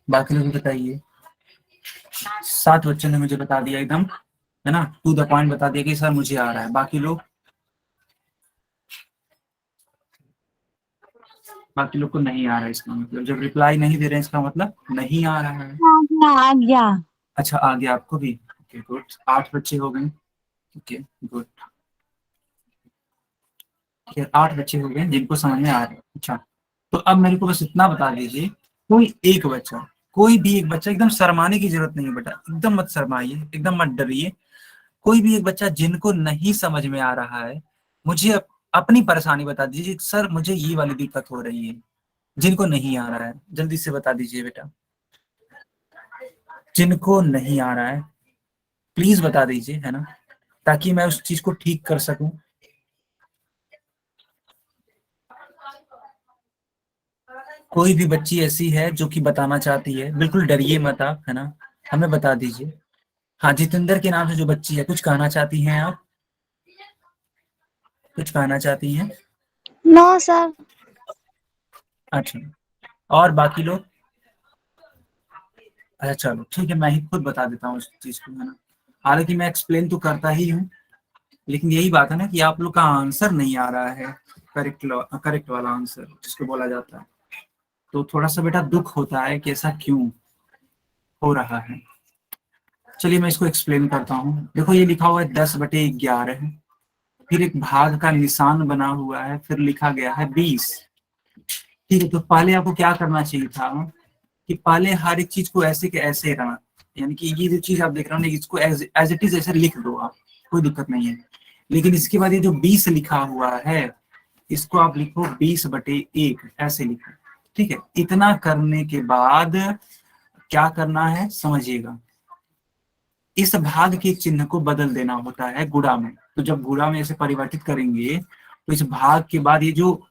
भी बताइए। 7 बच्चों ने मुझे बता दिया एकदम, है ना, टू द पॉइंट बता दिया कि सर मुझे आ रहा है। बाकी लोग को नहीं आ रहा है, इसका मतलब जब रिप्लाई नहीं दे रहे हैं इसका मतलब नहीं आ रहा है। आ गया। अच्छा, आ गया आपको भी, ओके गुड, 8 बच्चे हो गए, ओके गुड, ठीक है 8 बच्चे हो गए जिनको समझ में आ रहा है। अच्छा, तो अब मेरे को बस इतना बता दीजिए, कोई भी एक बच्चा, एकदम शर्माने की जरूरत नहीं है बेटा, एकदम मत शर्माइए, एकदम मत डरिए। कोई भी एक बच्चा जिनको नहीं समझ में आ रहा है, मुझे अपनी परेशानी बता दीजिए, सर मुझे ये वाली दिक्कत हो रही है। जिनको नहीं आ रहा है जल्दी से बता दीजिए बेटा, जिनको नहीं आ रहा है प्लीज बता दीजिए, है ना, ताकि मैं उस चीज को ठीक कर सकूं। कोई भी बच्ची ऐसी है जो कि बताना चाहती है, बिल्कुल डरिए मत आप, है ना, हमें बता दीजिए। हाँ, जितेंद्र के नाम से जो बच्ची है, कुछ कहना चाहती हैं आप, कुछ कहना चाहती हैं? No sir. अच्छा, और बाकी लोग? अच्छा चलो ठीक है, मैं ही खुद बता देता हूँ इस चीज को, है ना, हालांकि मैं एक्सप्लेन तो करता ही हूँ, लेकिन यही बात है ना कि आप लोग का आंसर नहीं आ रहा है, करेक्ट वाला आंसर जिसको बोला जाता है, तो थोड़ा सा बेटा दुख होता है कि ऐसा क्यों हो रहा है। चलिए मैं इसको एक्सप्लेन करता हूँ। देखो, ये लिखा हुआ है 10/11, फिर एक भाग का निशान बना हुआ है, फिर लिखा गया है 20। ठीक है, तो पहले आपको क्या करना चाहिए था कि पहले हर एक चीज को ऐसे के ऐसे रहना, यानी कि ये जो चीज आप देख रहे हो ना, इसको एज इट इज ऐसे लिख दो आप, कोई दिक्कत नहीं है। लेकिन इसके बाद ये जो 20 लिखा हुआ है, इसको आप लिखो 20/1, ऐसे लिखो। ठीक है, इतना करने के बाद क्या करना है समझिएगा, इस भाग के चिन्ह को बदल देना होता है गुणा में। तो जब गुणा में इसे परिवर्तित करेंगे, तो इस भाग के बाद ये जो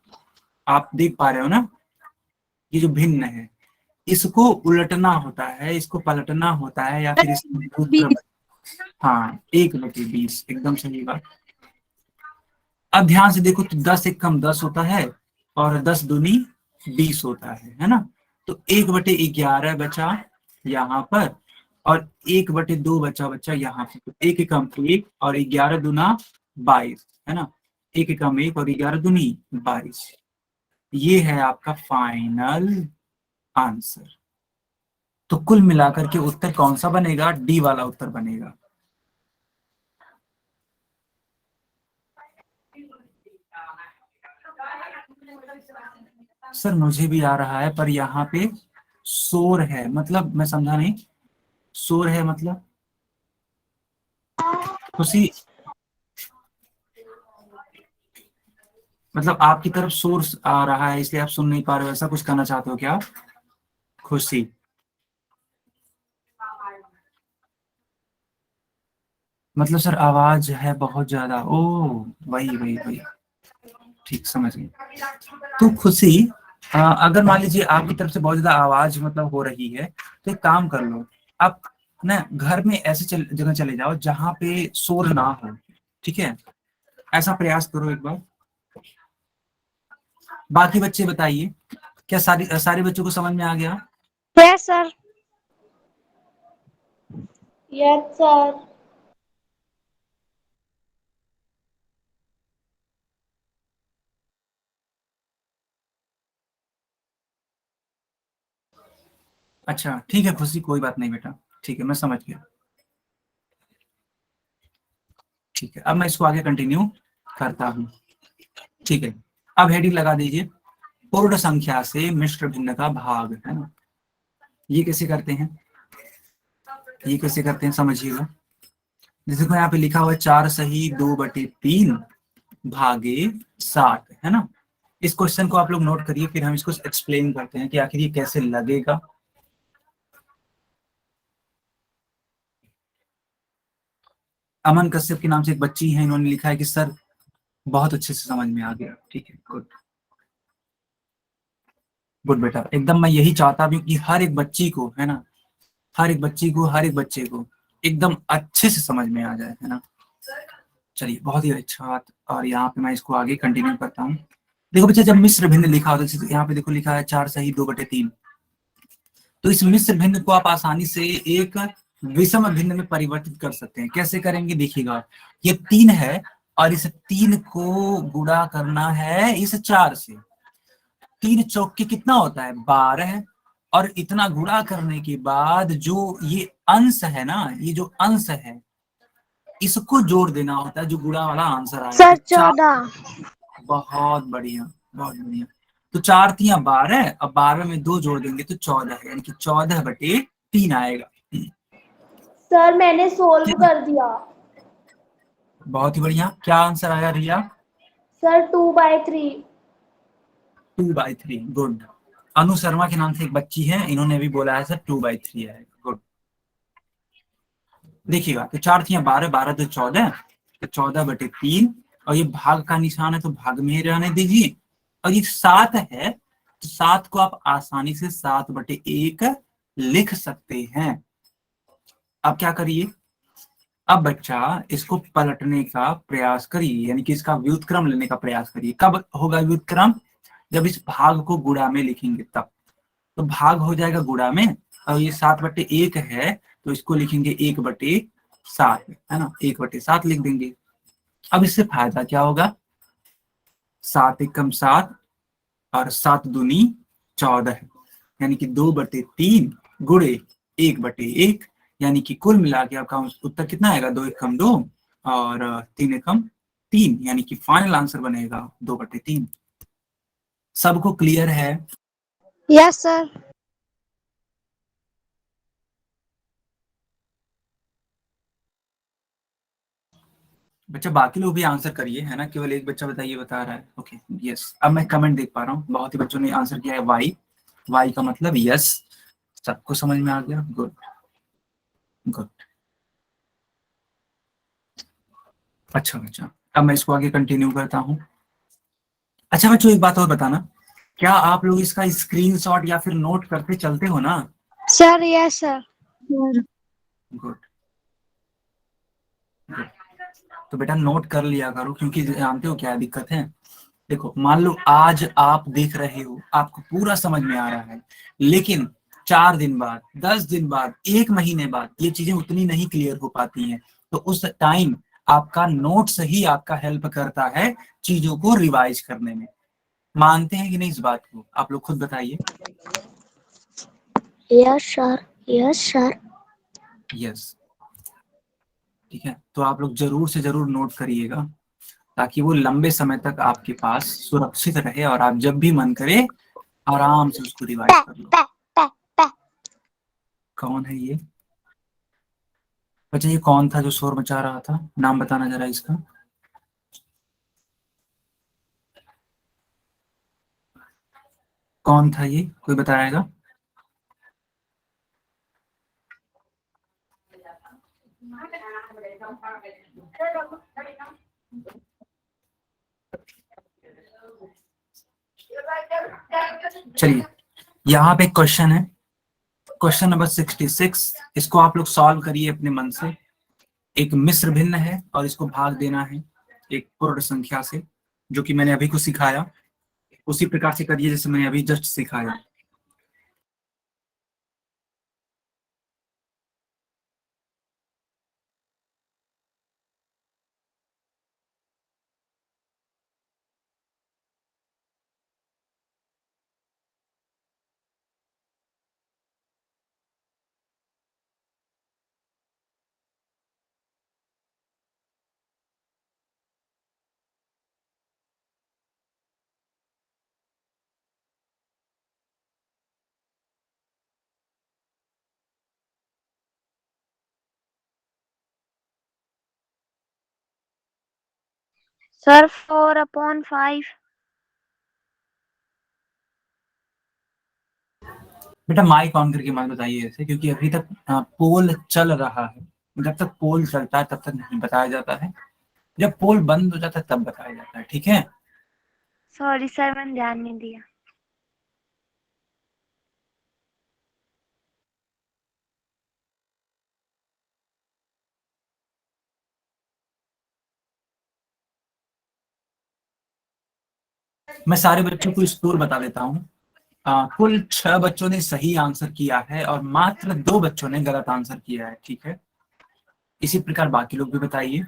आप देख पा रहे हो ना, ये जो भिन्न है, इसको उलटना होता है, इसको पलटना होता है, या फिर इसको सूत्र। हाँ, 1/20, एकदम सही बात। अब ध्यान से देखो, तो 10 एक कम 10 होता है, और 10 दूनी 20 होता है ना। तो 1/11 बचा यहाँ पर, और 1/2 बचा यहाँ पर। तो 1 एकम 1 और 11 दूना 22, है ना, 1 एकम 1 और 11 दूनी 22। ये है आपका फाइनल आंसर। तो कुल मिलाकर के उत्तर कौन सा बनेगा? डी वाला उत्तर बनेगा। सर मुझे भी आ रहा है, पर यहाँ पे शोर है, मतलब मैं समझा नहीं, शोर है मतलब खुशी, मतलब आपकी तरफ शोर आ रहा है इसलिए आप सुन नहीं पा रहे हो, ऐसा कुछ कहना चाहते हो क्या आप? खुशी, मतलब सर आवाज है बहुत ज्यादा, ओ वही वही वही, ठीक समझ गई। तो खुशी, अगर मान लीजिए आपकी तरफ से बहुत ज्यादा आवाज मतलब हो रही है तो एक काम कर लो, आप ना घर में ऐसे जगह चले जाओ जहां पे शोर ना हो, ठीक है, ऐसा प्रयास करो एक बार। बाकी बच्चे बताइए, क्या सारे बच्चों को समझ में आ गया? Yes sir. Yes, sir. अच्छा ठीक है खुशी, कोई बात नहीं बेटा, ठीक है मैं समझ गया। ठीक है, अब मैं इसको आगे कंटिन्यू करता हूँ। ठीक है, अब हेडिंग लगा दीजिए, पूर्ण संख्या से मिश्र भिन्न का भाग, है ना। ये कैसे करते हैं, ये कैसे करते हैं समझिएगा। जैसे को यहाँ पे लिखा हुआ है 4 सही 2/3 भागे 60, है ना। इस क्वेश्चन को आप लोग नोट करिए, फिर हम इसको एक्सप्लेन करते हैं कि आखिर ये कैसे लगेगा। अमन कश्यप के नाम से एक बच्ची है, इन्होंने लिखा है कि सर बहुत अच्छे से समझ में आ गया। ठीक है, गुड गुड बेटा, एकदम मैं यही चाहता भी कि हर एक बच्ची को, है ना, हर एक बच्ची को, हर एक बच्चे को एकदम अच्छे से समझ में आ जाए, है ना। चलिए बहुत ही अच्छा बात, और यहाँ पे मैं इसको आगे कंटिन्यू करता हूँ। देखो बच्चा, जब मिश्र भिन्न लिखा होता है, यहाँ पे देखो लिखा है 4 सही 2/3, तो इस मिश्र भिन्न को आप आसानी से एक विषम भिन्न में परिवर्तित कर सकते हैं। कैसे करेंगे देखिएगा, ये 3 है और इस 3 को गुणा करना है इस 4 से। 3 चौक के कितना होता है 12, और इतना गुणा करने के बाद जो ये अंश है ना, ये जो अंश है इसको जोड़ देना होता है, जो गुणा वाला आंसर आएगा। सर तो 4, 14। बहुत बढ़िया बहुत बढ़िया। तो 4 3 12, अब 12 में 2 जोड़ देंगे तो 14 है, यानी कि 14/3 आएगा। सर मैंने सोल्व ठीक है, कर दिया। बहुत ही बढ़िया। क्या आंसर आया रिया? सर 2/3। 2/3, गुड। अनु शर्मा के नाम से एक बच्ची है, इन्होंने भी बोला है सर 2/3 है, गुड। देखिएगा, तो 4 3 12, 12 2 14, तो 14/3, और ये भाग का निशान है तो भाग में ही रहने दीजिए। और ये 7 है, तो 7 को आप आसानी से 7/1 लिख सकते हैं। अब क्या करिए, अब बच्चा इसको पलटने का प्रयास करिए, यानी कि इसका व्युत्क्रम लेने का प्रयास करिए। कब होगा व्युत्क्रम? जब इस भाग को गुणा में लिखेंगे तब। तो भाग हो जाएगा गुणा में, और ये 7/1 है तो इसको लिखेंगे 1/7, है ना, 1/7 लिख देंगे। अब इससे फायदा क्या होगा, 7 एकम 7 और 7 दूनी 14, यानी कि 2/3 गुणे 1/1, यानी कि कुल मिला के आपका उत्तर कितना आएगा, 2 एकम 2 और 3 एकम 3, यानी कि फाइनल आंसर बनेगा 2/3। सबको क्लियर है? Yes sir. बच्चा बाकी लोग भी आंसर करिए, है ना, केवल एक बच्चा बताइए बता रहा है। ओके यस, अब मैं कमेंट देख पा रहा हूँ, बहुत ही बच्चों ने आंसर किया है वाई। वाई का मतलब यस, सबको समझ में आ गया, गुड गुड। अच्छा बच्चा, अब मैं इसको आगे कंटिन्यू करता हूँ। अच्छा बच्चों, एक बात और बताना, क्या आप लोग इसका स्क्रीनशॉट या फिर नोट करते चलते हो ना? Sir yes sir. Good good. तो बेटा नोट कर लिया करो, क्योंकि जानते हो क्या दिक्कत है। देखो मान लो आज आप देख रहे हो, आपको पूरा समझ में आ रहा है, लेकिन 4 दिन बाद, 10 दिन बाद, 1 महीने बाद ये चीजें उतनी नहीं क्लियर हो पाती हैं। तो उस टाइम आपका नोट्स ही आपका हेल्प करता है चीजों को रिवाइज करने में। मानते हैं कि नहीं इस बात को, आप लोग खुद बताइए। Yes sir. Yes sir. Yes, ठीक है, तो आप लोग जरूर से जरूर नोट करिएगा, ताकि वो लंबे समय तक आपके पास सुरक्षित रहे और आप जब भी मन करे आराम से उसको रिवाइज कर लो। कौन है ये बच्चा, ये कौन था जो शोर मचा रहा था? नाम बताना जरा इसका। कौन था ये, कोई बताएगा? चलिए यहाँ पे क्वेश्चन है, क्वेश्चन नंबर 66। इसको आप लोग सॉल्व करिए अपने मन से। एक मिश्र भिन्न है और इसको भाग देना है एक पूर्ण संख्या से, जो कि मैंने अभी को सिखाया, उसी प्रकार से करिए जैसे मैंने अभी जस्ट सिखाया। सर 4/5। बेटा माइक ऑन करके मत बताइए ऐसे, क्योंकि अभी तक पोल चल रहा है। जब तक पोल चलता है तब तक नहीं बताया जाता है, जब पोल बंद हो जाता है तब बताया जाता है, ठीक है। सॉरी सर, मैंने ध्यान नहीं दिया। मैं सारे बच्चों को स्कोर बता देता हूँ। कुल 6 बच्चों ने सही आंसर किया है और मात्र 2 बच्चों ने गलत आंसर किया है, ठीक है। इसी प्रकार बाकी लोग भी बताइए।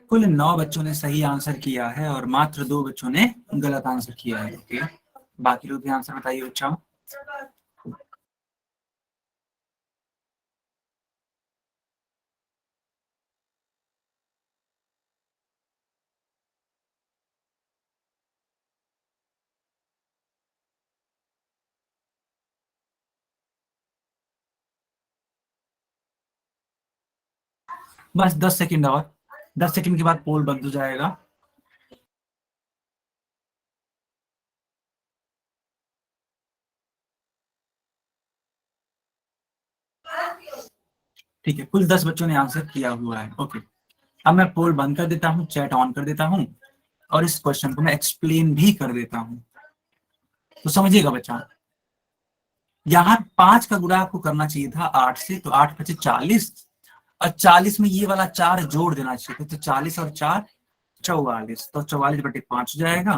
कुल 9 बच्चों ने सही आंसर किया है और मात्र 2 बच्चों ने गलत आंसर किया है, ओके। बाकी लोग भी आंसर बताइए बच्चों। बस 10 सेकंड और, 10 सेकंड के बाद पोल बंद हो जाएगा। ठीक है, कुल 10 बच्चों ने आंसर किया हुआ है, ओके। अब मैं पोल बंद कर देता हूँ, चैट ऑन कर देता हूँ और इस क्वेश्चन को मैं एक्सप्लेन भी कर देता हूँ, तो समझिएगा बच्चा। यहाँ 5 का गुणा आपको करना चाहिए था 8 से, तो 8 पचे 40 और 40 में ये वाला 4 जोड़ देना चाहिए, तो 40 और 4 44, तो 44/5 हो जाएगा।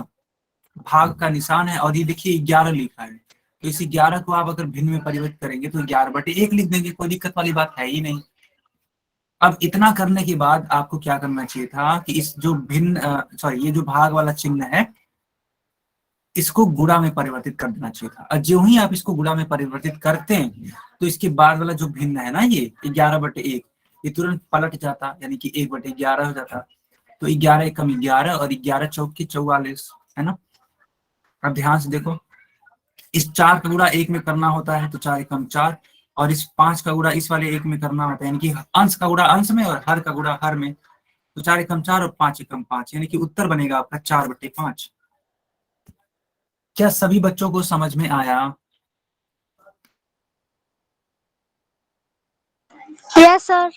भाग का निशान है और ये देखिए 11 लिखा है, तो इस 11 को आप अगर भिन्न में परिवर्तित करेंगे तो 11/1 लिख देंगे, कोई दिक्कत वाली बात है ही नहीं। अब इतना करने के बाद आपको क्या करना चाहिए था कि इस जो भिन्न सॉरी ये जो भाग वाला चिन्ह है इसको गुणा में परिवर्तित कर देना चाहिए था। और जो ही आप इसको गुणा में परिवर्तित करते हैं तो इसके बाद वाला जो भिन्न है ना, ये 11/1, ये तुरंत पलट जाता, यानी कि 1/11 हो जाता। तो 11 एकम 11 और 11 चौके 44, है ना। अब ध्यान से देखो, इस 4 का गुणा 1 में करना होता है तो 4 एकम 4, और इस 5 का गुणा इस वाले 1 में करना होता है, यानी कि अंश का गुणा अंश में और हर का गुणा हर में, तो 4 एकम 4 और 5 एकम 5, यानी कि उत्तर बनेगा आपका 4/5। क्या सभी बच्चों को समझ में आया? Yes sir.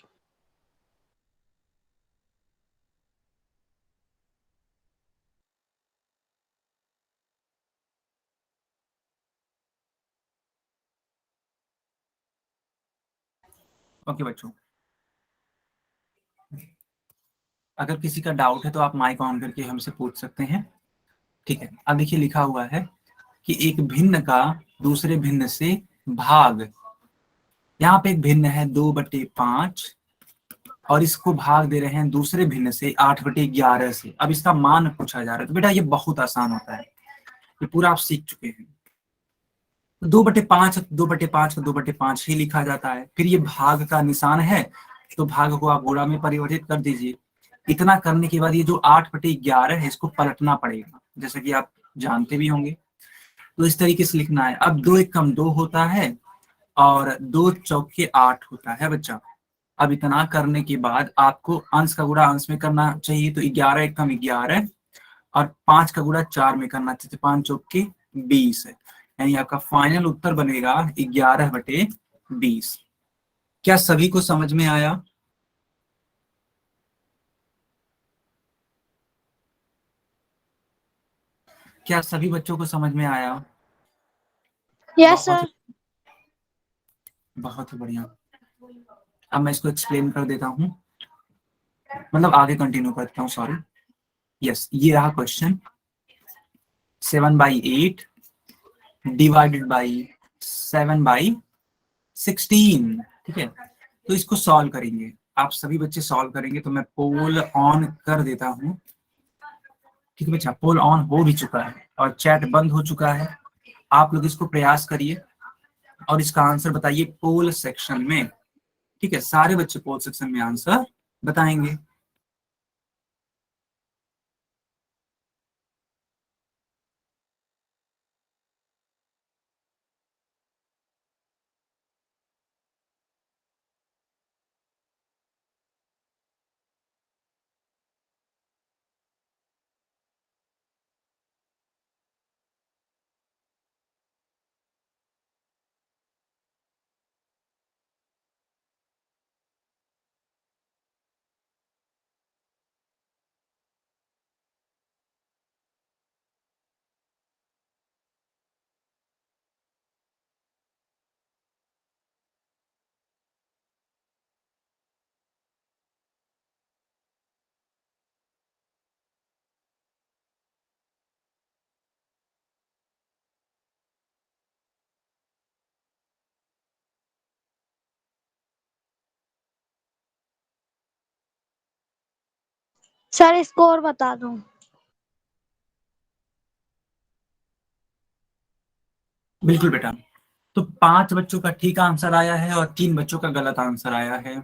ओके बच्चों, अगर किसी का डाउट है तो आप माइक ऑन करके हमसे पूछ सकते हैं, ठीक है। अब देखिए लिखा हुआ है कि एक भिन्न का दूसरे भिन्न से भाग, यहाँ पे एक भिन्न है 2/5 और इसको भाग दे रहे हैं दूसरे भिन्न से 8/11 से। अब इसका मान पूछा जा रहा है, तो बेटा ये बहुत आसान होता है, ये पूरा आप सीख चुके हैं। 2/5 2/5 को 2/5 ही लिखा जाता है, फिर ये भाग का निशान है तो भाग को आप गुणा में परिवर्तित कर दीजिए। इतना करने के बाद ये जो 8/11 है इसको पलटना पड़ेगा, जैसे कि आप जानते भी होंगे, तो इस तरीके से लिखना है। अब 2 एकम 2 होता है और 2 चौके 8 होता है बच्चा। अब इतना करने के बाद आपको अंश का गुणा अंश में करना चाहिए, तो 11 एकम 11 और 5 का गुणा 4 में करना चाहिए, 5 चौके 20 है, यानी आपका फाइनल उत्तर बनेगा 11/20। क्या सभी को समझ में आया? क्या सभी बच्चों को समझ में आया? यस बहुत सर। बहुत ही बढ़िया। अब मैं इसको एक्सप्लेन कर देता हूँ, मतलब आगे कंटिन्यू करता हूँ, सॉरी। यस, ये रहा क्वेश्चन। 7/8 डिवाइडेड बाई 7/16, ठीक है। तो इसको सॉल्व करेंगे, आप सभी बच्चे सॉल्व करेंगे। तो मैं पोल ऑन कर देता हूँ, ठीक है बच्चा। पोल ऑन हो भी चुका है और चैट बंद हो चुका है। आप लोग इसको प्रयास करिए और इसका आंसर बताइए पोल सेक्शन में, ठीक है। सारे बच्चे पोल सेक्शन में आंसर बताएंगे। सर स्कोर बता दो। बिल्कुल बेटा। तो 5 बच्चों का ठीक आंसर आया है और 3 बच्चों का गलत आंसर आया है।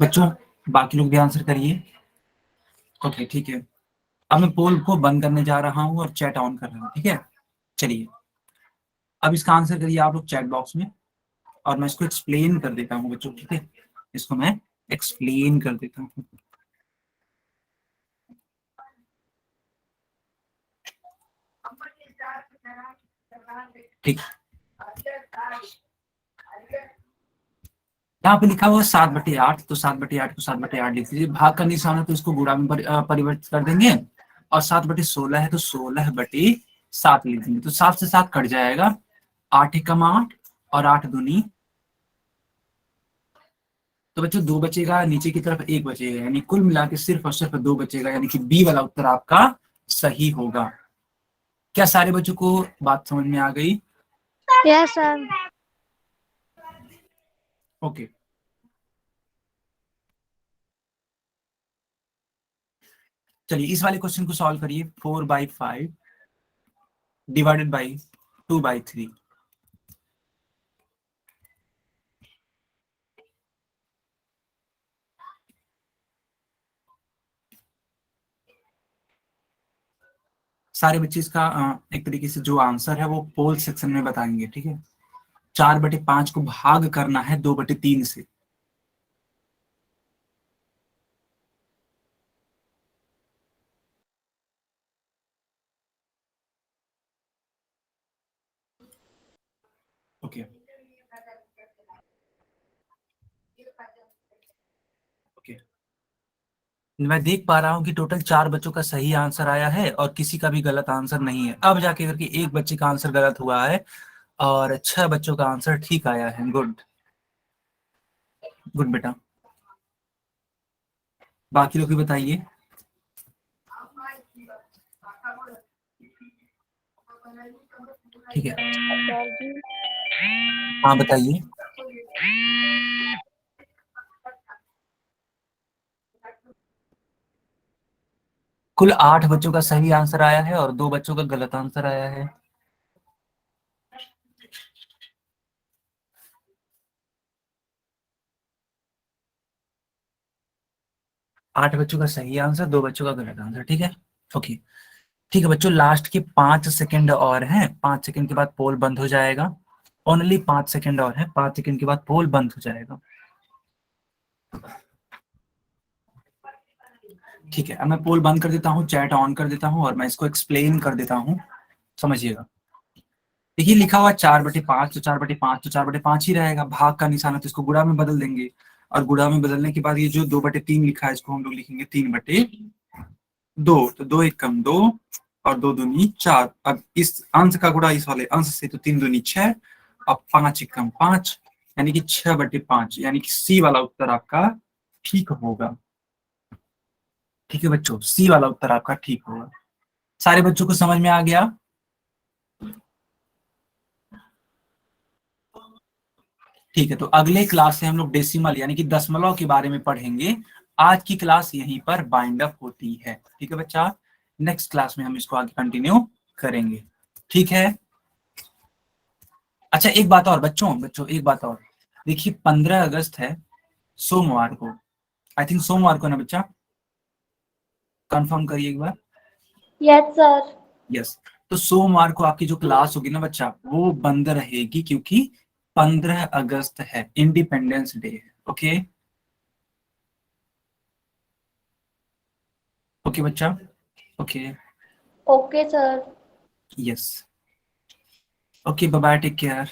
बच्चों बाकी लोग भी आंसर करिए। ओके ठीक है। अब मैं पोल को बंद करने जा रहा हूँ और चैट ऑन कर रहा हूँ, ठीक है। चलिए अब इसका आंसर करिए आप लोग चैट बॉक्स में, और मैं इसको एक्सप्लेन कर देता हूँ बच्चों, ठीक है। इसको मैं एक्सप्लेन कर देता हूँ। ठीक, यहाँ पे लिखा हुआ है 7/8, तो 7/8 को 7/8 लिख लीजिए। भाग का निशान है तो इसको गुणा में परिवर्तित कर देंगे। और 7/16 है तो 16/7 लिख देंगे। तो 7 से 7 कट जाएगा, 8 एकम 8 और 8 दूनी। तो बच्चों 2 बचेगा, नीचे की तरफ 1 बचेगा, यानी कुल मिला के सिर्फ और सिर्फ 2 बचेगा, यानी कि बी वाला उत्तर आपका सही होगा। क्या सारे बच्चों को बात समझ में आ गई? Yes sir. ओके। चलिए इस वाले क्वेश्चन को सॉल्व करिए। 4/5 डिवाइडेड बाई 2/3। सारे बच्चे इसका एक तरीके से जो आंसर है वो पोल सेक्शन में बताएंगे, ठीक है। 4/5 को भाग करना है 2/3 से। ओके ओके, मैं देख पा रहा हूँ कि टोटल 4 बच्चों का सही आंसर आया है और किसी का भी गलत आंसर नहीं है। अब जाके करके एक बच्चे का आंसर गलत हुआ है और 6 बच्चों का आंसर ठीक आया है। गुड गुड बेटा। बाकी लोग भी बताइए। ठीक है, सर जी हाँ बताइए। कुल 8 बच्चों का सही आंसर आया है और 2 बच्चों का गलत आंसर आया है। आठ बच्चों का सही आंसर, 2 बच्चों का गलत आंसर। ठीक है, ओके। ठीक है बच्चों, लास्ट के 5 सेकंड और हैं। 5 सेकंड के बाद पोल बंद हो जाएगा। ओनली 5 सेकंड और है, 5 सेकंड के बाद पोल बंद हो जाएगा। ठीक है, अब मैं पोल बंद कर देता हूँ, चैट ऑन कर देता हूँ और मैं इसको एक्सप्लेन कर देता हूँ, समझिएगा। देखिए लिखा हुआ 4/5, तो 4/5 तो 4/5 ही रहेगा। भाग का निशान है तो इसको गुणा में बदल देंगे और गुणा में बदलने के बाद ये जो 2/3 लिखा है इसको हम लोग लिखेंगे 3/2। तो 2 एक कम 2 और 2 दूनी 4। अब इस अंश का गुणा इस वाले अंश से, तो 3 दूनी 6 और 5 एक कम 5, यानी कि 6/5, यानी कि सी वाला उत्तर आपका ठीक होगा। ठीक है बच्चों, सी वाला उत्तर आपका ठीक होगा। सारे बच्चों को समझ में आ गया? ठीक है, तो अगले क्लास से हम लोग डेसिमल यानी कि दशमलव के बारे में पढ़ेंगे। आज की क्लास यहीं पर बाइंड अप होती है। ठीक है बच्चा, नेक्स्ट क्लास में हम इसको आगे कंटिन्यू करेंगे। ठीक है। अच्छा एक बात और बच्चों, एक बात और। देखिए 15 अगस्त है, सोमवार को। आई थिंक सोमवार को ना बच्चा, कंफर्म करिए एक बार। Yes, sir. यस, तो सोमवार को आपकी जो क्लास होगी ना बच्चा, वो बंद रहेगी क्योंकि 15 अगस्त है, इंडिपेंडेंस डे है। ओके ओके बच्चा, okay Okay, sir. Yes, okay bye bye, take care.